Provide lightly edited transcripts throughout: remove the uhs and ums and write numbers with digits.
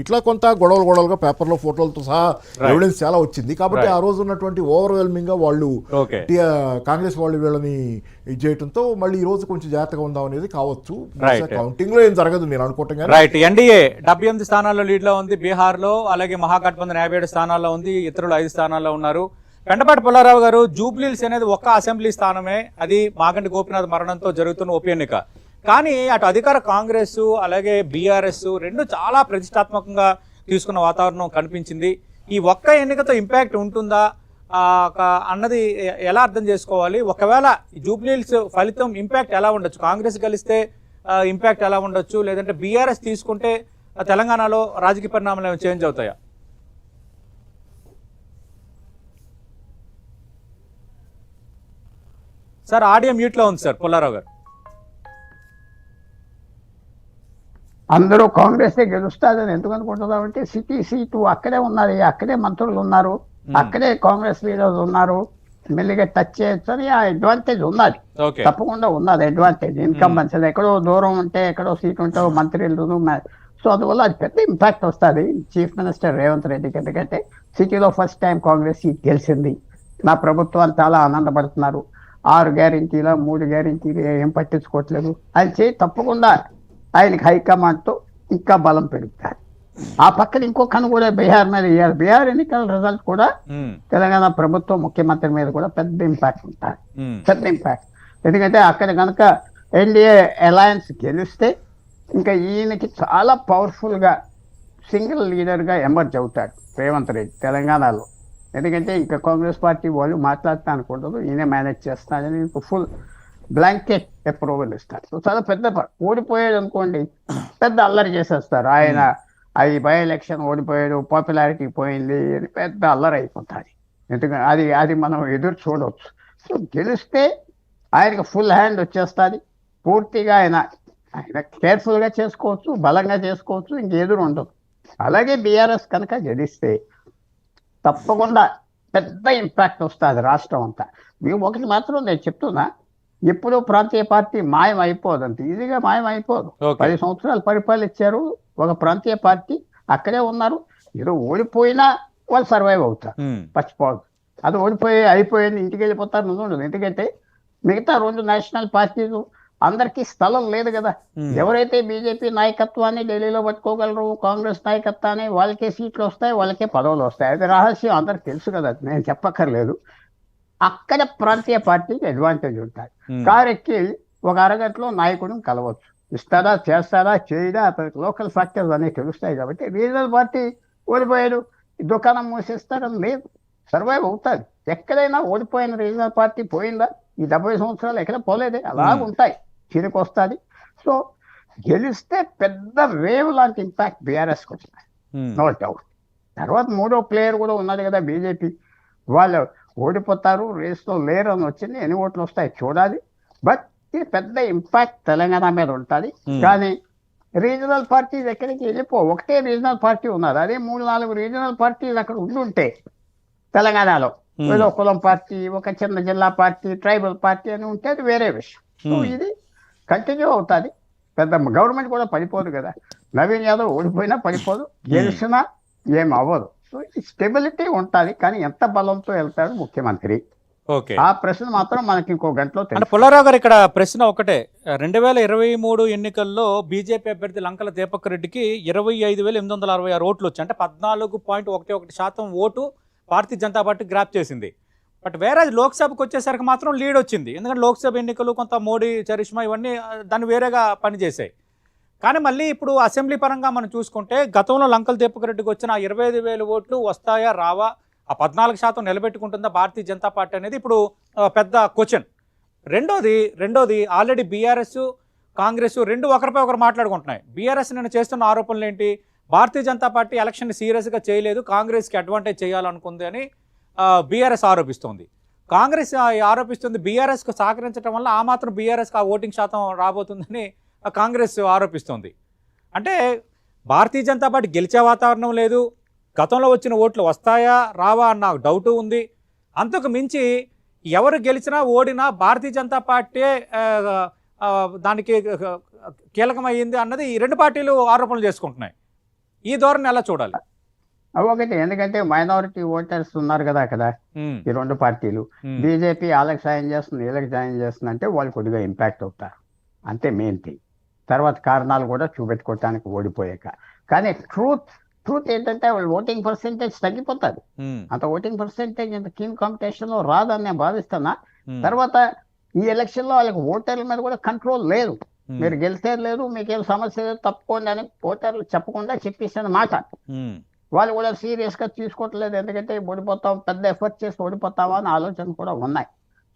ఇట్లా కొంత గొడవలుగా పేపర్లో ఫోటోలతో సహా ఎవిడెన్స్ చాలా వచ్చింది కాబట్టి ఆ రోజు ఉన్నటువంటి ఓవర్వెల్మింగ్ గా వాళ్ళు కాంగ్రెస్ వాళ్ళు వీళ్ళని ఇది చేయడంతో మళ్ళీ ఈ రోజు కొంచెం జాగ్రత్తగా ఉందాం అనేది కావచ్చు. కౌంటింగ్ లో ఏం జరగదు నేను అనుకుంటాను. రైట్, ఎన్డీఏ 78 స్థానాల్లో లీడ్ లో ఉంది బీహార్ లో, అలాగే మహాగఠబంధన్ 57 స్థానాల్లో ఉంది, ఇతరులు 5 స్థానాల్లో ఉన్నారు. పెంటపాటి పుల్లారావు గారు, జూబ్లీహిల్స్ అనేది ఒక్క అసెంబ్లీ స్థానమే, అది మాగంటి గోపీనాథ్ మరణంతో జరుగుతున్న ఉప ఎన్నిక. కానీ అటు అధికార కాంగ్రెస్ అలాగే బీఆర్ఎస్ రెండు చాలా ప్రతిష్టాత్మకంగా తీసుకున్న వాతావరణం కనిపించింది. ఈ ఒక్క ఎన్నికతో ఇంపాక్ట్ ఉంటుందా అన్నది ఎలా అర్థం చేసుకోవాలి? ఒకవేళ జూబ్లీహిల్స్ ఫలితం ఇంపాక్ట్ ఎలా ఉండొచ్చు? కాంగ్రెస్ గెలిస్తే ఇంపాక్ట్ ఎలా ఉండొచ్చు, లేదంటే బీఆర్ఎస్ తీసుకుంటే తెలంగాణలో రాజకీయ పరిణామాలు ఏమైనా చేంజ్ అవుతాయా? సార్ ఆడియో మ్యూట్లో ఉంది సార్ పుల్లారావు గారు. అందరూ కాంగ్రెస్ గెలుస్తాదని ఎందుకు అనుకుంటున్నామంటే సిటీ సీటు అక్కడే ఉన్నది, అక్కడే మంత్రులు ఉన్నారు, అక్కడే కాంగ్రెస్ లీడర్స్ ఉన్నారు, మెల్లిగా టచ్ చేయొచ్చు అని ఆ అడ్వాంటేజ్ ఉన్నది, తప్పకుండా ఉన్నది అడ్వాంటేజ్. ఇన్కమ్ మంచిది, ఎక్కడో దూరం ఉంటే ఎక్కడో సీట్ ఉంటే మంత్రులు. సో అందువల్ల అది పెద్ద ఇంపాక్ట్ వస్తుంది చీఫ్ మినిస్టర్ రేవంత్ రెడ్డికి. ఎందుకంటే సిటీలో ఫస్ట్ టైం కాంగ్రెస్ సీట్ గెలిచింది, నా ప్రభుత్వాన్ని చాలా ఆనందపడుతున్నారు, 6 గ్యారెంటీలు 3 గ్యారెంటీలు ఏం పట్టించుకోవట్లేదు అని చేయి. తప్పకుండా ఆయనకి హైకమాండ్తో ఇంకా బలం పెరుగుతారు. ఆ పక్కన ఇంకొకను కూడా బీహార్ మీద ఇవ్వాలి. బీహార్ ఎన్నికల రిజల్ట్ కూడా తెలంగాణ ప్రభుత్వం ముఖ్యమంత్రి మీద కూడా పెద్ద ఇంపాక్ట్ ఉంటుంది, పెద్ద ఇంపాక్ట్. ఎందుకంటే అక్కడ కనుక ఎన్డీఏ అలయన్స్ గెలిస్తే ఇంకా ఈయనకి చాలా పవర్ఫుల్గా సింగిల్ లీడర్గా ఎమర్జ్ అవుతాడు రేవంత్ రెడ్డి తెలంగాణలో. ఎందుకంటే ఇంకా కాంగ్రెస్ పార్టీ వాళ్ళు మాట్లాడుతా అనుకుంటారు, ఈయన మేనేజ్ చేస్తానని ఫుల్ బ్లాంకెట్ అప్రూవల్ ఇస్తారు. సో చాలా పెద్ద ఓడిపోయాడు అనుకోండి, పెద్ద అల్లరి చేసేస్తారు. ఆయన అది బై ఎలక్షన్ ఓడిపోయాడు, పాపులారిటీ పోయింది అని పెద్ద అల్లరి అయిపోతుంది. ఎందుకంటే అది మనం ఎదురు చూడవచ్చు. సో గెలిస్తే ఆయనకి ఫుల్ హ్యాండ్ వచ్చేస్తుంది, పూర్తిగా ఆయన కేర్ఫుల్గా చేసుకోవచ్చు, బలంగా చేసుకోవచ్చు, ఇంకెదురు ఉండదు. అలాగే బీఆర్ఎస్ కనుక గెలిస్తే తప్పకుండా పెద్ద ఇంపాక్ట్ వస్తుంది రాష్ట్రం అంతా. మేము ఒకటి మాత్రం నేను చెప్తున్నా, ఎప్పుడూ ప్రాంతీయ పార్టీ మాయం అయిపోదు, అంత ఈజీగా మాయం అయిపోదు. 10 సంవత్సరాలు పరిపాలించారు ఒక ప్రాంతీయ పార్టీ, అక్కడే ఉన్నారు. ఏదో ఓడిపోయినా వాళ్ళు సర్వైవ్ అవుతారు, పచ్చిపోదు. అది అయిపోయింది ఇంటికి వెళ్ళిపోతారు ఉండదు. ఎందుకంటే మిగతా 2 నేషనల్ పార్టీలు అందరికీ స్థలం లేదు కదా. ఎవరైతే బీజేపీ నాయకత్వాన్ని ఢిల్లీలో పట్టుకోగలరు, కాంగ్రెస్ నాయకత్వాన్ని, వాళ్ళకే సీట్లు వస్తాయి, వాళ్ళకే పదవులు వస్తాయి. అది రహస్యం అందరికి తెలుసు కదా, నేను చెప్పక్కర్లేదు. అక్కడ ప్రాంతీయ పార్టీకి అడ్వాంటేజ్ ఉంటుంది. కారెక్కి ఒక అరగంటలో నాయకుడిని కలవచ్చు, ఇస్తారా చేస్తారా చేయడా అతనికి లోకల్ ఫ్యాక్టర్స్ అనేవి తెలుస్తాయి. కాబట్టి రీజనల్ పార్టీ ఓడిపోయాడు దుకాణం మూసేస్తారని లేదు, సర్వైవ్ అవుతుంది. ఎక్కడైనా ఓడిపోయిన రీజనల్ పార్టీ పోయిందా? ఈ 70 సంవత్సరాలు ఎక్కడ పోలేదే, అలాగుంటాయి, చిరికి వస్తుంది. సో గెలిస్తే పెద్ద వేవ్ లాంటి ఇంపాక్ట్ బీఆర్ఎస్కి వస్తుంది, నో డౌట్. తర్వాత 3వ ప్లేయర్ కూడా ఉన్నది కదా బీజేపీ, వాళ్ళు ఓడిపోతారు, రేస్లో లేరు అని వచ్చింది, ఎన్ని ఓట్లు వస్తాయి చూడాలి. బట్ ఇది పెద్ద ఇంపాక్ట్ తెలంగాణ మీద ఉంటుంది. కానీ రీజనల్ పార్టీస్ ఎక్కడికి ఒకటే రీజనల్ పార్టీ ఉన్నారు, అదే 3-4 రీజనల్ పార్టీలు అక్కడ ఉండుంటే తెలంగాణలో ఏదో కులం పార్టీ, ఒక చిన్న జిల్లా పార్టీ, ట్రైబల్ పార్టీ అని ఉంటే అది వేరే విషయం. సో ఇది కంటిన్యూ అవుతుంది, పెద్ద గవర్నమెంట్ కూడా పడిపోదు కదా. నవీన్ యాదవ్ ఓడిపోయినా పడిపోదు, గెలిచినా ఏం అవ్వదు. సో స్టెబిలిటీ ఉంటుంది. కానీ ఎంత బలంతో వెళ్తాడు ముఖ్యమంత్రి, ఆ ప్రశ్న మాత్రం మనకి ఇంకో గంటలో తెలుసు. పుల్లారావు గారు, ఇక్కడ ప్రశ్న ఒకటే, 2023 ఎన్నికల్లో బీజేపీ అభ్యర్థి లంకల దీపక్ రెడ్డికి 25,866 ఓట్లు వచ్చాయి. అంటే 14.11% vote Bharatiya Janata party grab చేసింది. బట్ వేరే లోక్సభకు వచ్చేసరికి మాత్రం లీడ్ వచ్చింది. ఎందుకంటే లోక్సభ ఎన్నికలు కొంత మోడీ చరిష్మా ఇవన్నీ దాన్ని వేరేగా పనిచేసాయి. కానీ మళ్ళీ ఇప్పుడు అసెంబ్లీ పరంగా మనం చూసుకుంటే గతంలో లంకల దీపక్ రెడ్డికి వచ్చిన 25,000 ఓట్లు వస్తాయా రావా, ఆ 14% నిలబెట్టుకుంటుందా భారతీయ జనతా పార్టీ అనేది ఇప్పుడు పెద్ద క్వశ్చన్. రెండోది ఆల్రెడీ బీఆర్ఎస్ కాంగ్రెస్ రెండు ఒకరిపై ఒకరు మాట్లాడుకుంటున్నాయి. బీఆర్ఎస్ నేను చేస్తున్న ఆరోపణలు ఏంటి, భారతీయ జనతా పార్టీ ఎలక్షన్ సీరియస్గా చేయలేదు, కాంగ్రెస్కి అడ్వాంటేజ్ చేయాలనుకుంది అని బీఆర్ఎస్ ఆరోపిస్తోంది. కాంగ్రెస్ ఆరోపిస్తుంది బీఆర్ఎస్కు సహకరించడం వల్ల ఆ మాత్రం బీఆర్ఎస్కి ఆ ఓటింగ్ శాతం రాబోతుందని కాంగ్రెస్ ఆరోపిస్తోంది. అంటే భారతీయ జనతా పార్టీ గెలిచే వాతావరణం లేదు, గతంలో వచ్చిన ఓట్లు వస్తాయా రావా అన్న డౌటు ఉంది. అంతకు మించి ఎవరు గెలిచినా ఓడినా భారతీయ జనతా పార్టీ దానికి కీలకమైంది అన్నది ఈ రెండు పార్టీలు ఆరోపణలు చేసుకుంటున్నాయి. ఈ ధోరణి ఎలా చూడాలి? ఒకటి, ఎందుకంటే మైనారిటీ ఓటర్స్ ఉన్నారు కదా అక్కడ ఈ రెండు పార్టీలు. బీజేపీ వాళ్ళకి సాయం చేస్తుంది, వీళ్ళకి సాయం చేస్తుంది అంటే వాళ్ళు కొద్దిగా ఇంపాక్ట్ అవుతారు, అంతే మెయిన్ థింగ్. తర్వాత కారణాలు కూడా చూపెట్టుకోవటానికి ఓడిపోయాక. కానీ ట్రూత్ ఏంటంటే వాళ్ళు ఓటింగ్ పర్సెంటేజ్ తగ్గిపోతుంది. అంత ఓటింగ్ పర్సెంటేజ్ ఇంత కీన్ కాంపిటీషన్ లో రాదని నేను భావిస్తున్నా. తర్వాత ఈ ఎలక్షన్ లో వాళ్ళకి ఓటర్ల మీద కూడా కంట్రోల్ లేదు. మీరు గెలిస్తే లేదు, మీకేం సమస్య లేదు, తప్పుకోండి అని ఓటర్లు చెప్పకుండా చెప్పేసిన మాట. వాళ్ళు కూడా సీరియస్ గా తీసుకోవట్లేదు, ఎందుకంటే ఓడిపోతాం, పెద్ద ఎఫర్ట్ చేసి ఓడిపోతావా అని ఆలోచన కూడా ఉన్నాయి.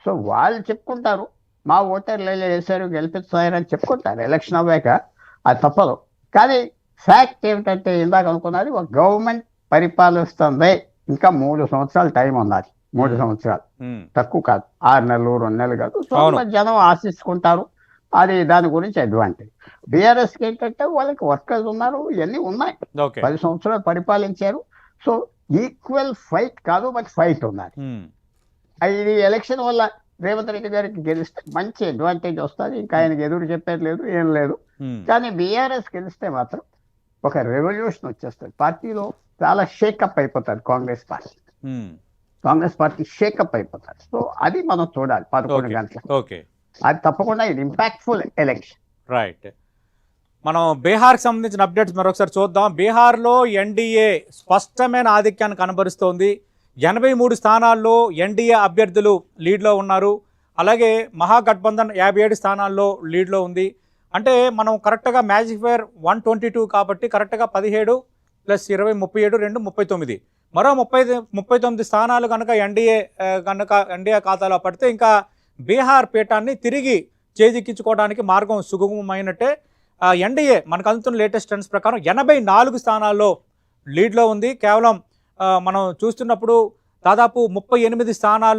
సో వాళ్ళు చెప్పుకుంటారు మా ఓటర్లు వేసారు గెలిపిస్తారని చెప్పుకుంటారు ఎలక్షన్ అవ్వాక, అది తప్పదు. కానీ ఫ్యాక్ట్ ఏమిటంటే ఇందాక అనుకున్నది, ఒక గవర్నమెంట్ పరిపాలిస్తుంది, ఇంకా 3 సంవత్సరాలు టైం ఉన్నది. 3 సంవత్సరాలు తక్కువ కాదు, 6 నెలలు 2 నెలలు కాదు. సో జనం ఆశించుకుంటారు, అది దాని గురించి అడ్వాంటేజ్. బీఆర్ఎస్ కి ఏంటంటే వాళ్ళకి వర్కర్స్ ఉన్నారు, ఇవన్నీ ఉన్నాయి, 10 సంవత్సరాలు పరిపాలించారు. సో ఈక్వల్ ఫైట్ కాదు, బట్ ఫైట్ ఉన్నది. ఇది ఎలక్షన్ వల్ల రేవంత్ రెడ్డి గారికి గెలిస్తే మంచి అడ్వాంటేజ్ వస్తుంది, ఇంకా ఆయనకి ఎదురు చెప్పేది లేదు, ఏం లేదు. కానీ బీఆర్ఎస్ గెలిస్తే మాత్రం ఒక రెవల్యూషన్ వచ్చేస్తుంది, పార్టీలో చాలా షేకప్ అయిపోతుంది కాంగ్రెస్ పార్టీ షేకప్ అయిపోతుంది. సో అది మనం చూడాలి 11 గంటలకు. అది తప్పకుండా ఇది ఇంపాక్ట్ఫుల్ ఎలక్షన్. రైట్. మనం బీహార్కి సంబంధించిన అప్డేట్స్ మరొకసారి చూద్దాం. బీహార్లో ఎన్డీఏ స్పష్టమైన ఆధిక్యాన్ని కనబరుస్తోంది. 83 స్థానాల్లో ఎన్డీఏ అభ్యర్థులు లీడ్లో ఉన్నారు. అలాగే మహాగఠబంధన్ 57 స్థానాల్లో లీడ్లో ఉంది. అంటే మనం కరెక్ట్గా మ్యాజిక్ ఫైర్ 122 కాబట్టి కరెక్ట్గా 17 + 20 37 2 39 మరో 39 స్థానాలు కనుక ఎన్డీఏ ఖాతాలో పడితే ఇంకా బీహార్ పీఠాన్ని తిరిగి చేజిక్కించుకోవడానికి మార్గం సుగమమైనట్టే. ఎన్డీఏ మనకు అందుతున్న లేటెస్ట్ ట్రెండ్స్ ప్రకారం 84 స్థానాల్లో లీడ్లో ఉంది. కేవలం మనం చూస్తున్నప్పుడు దాదాపు 38 స్థానాలు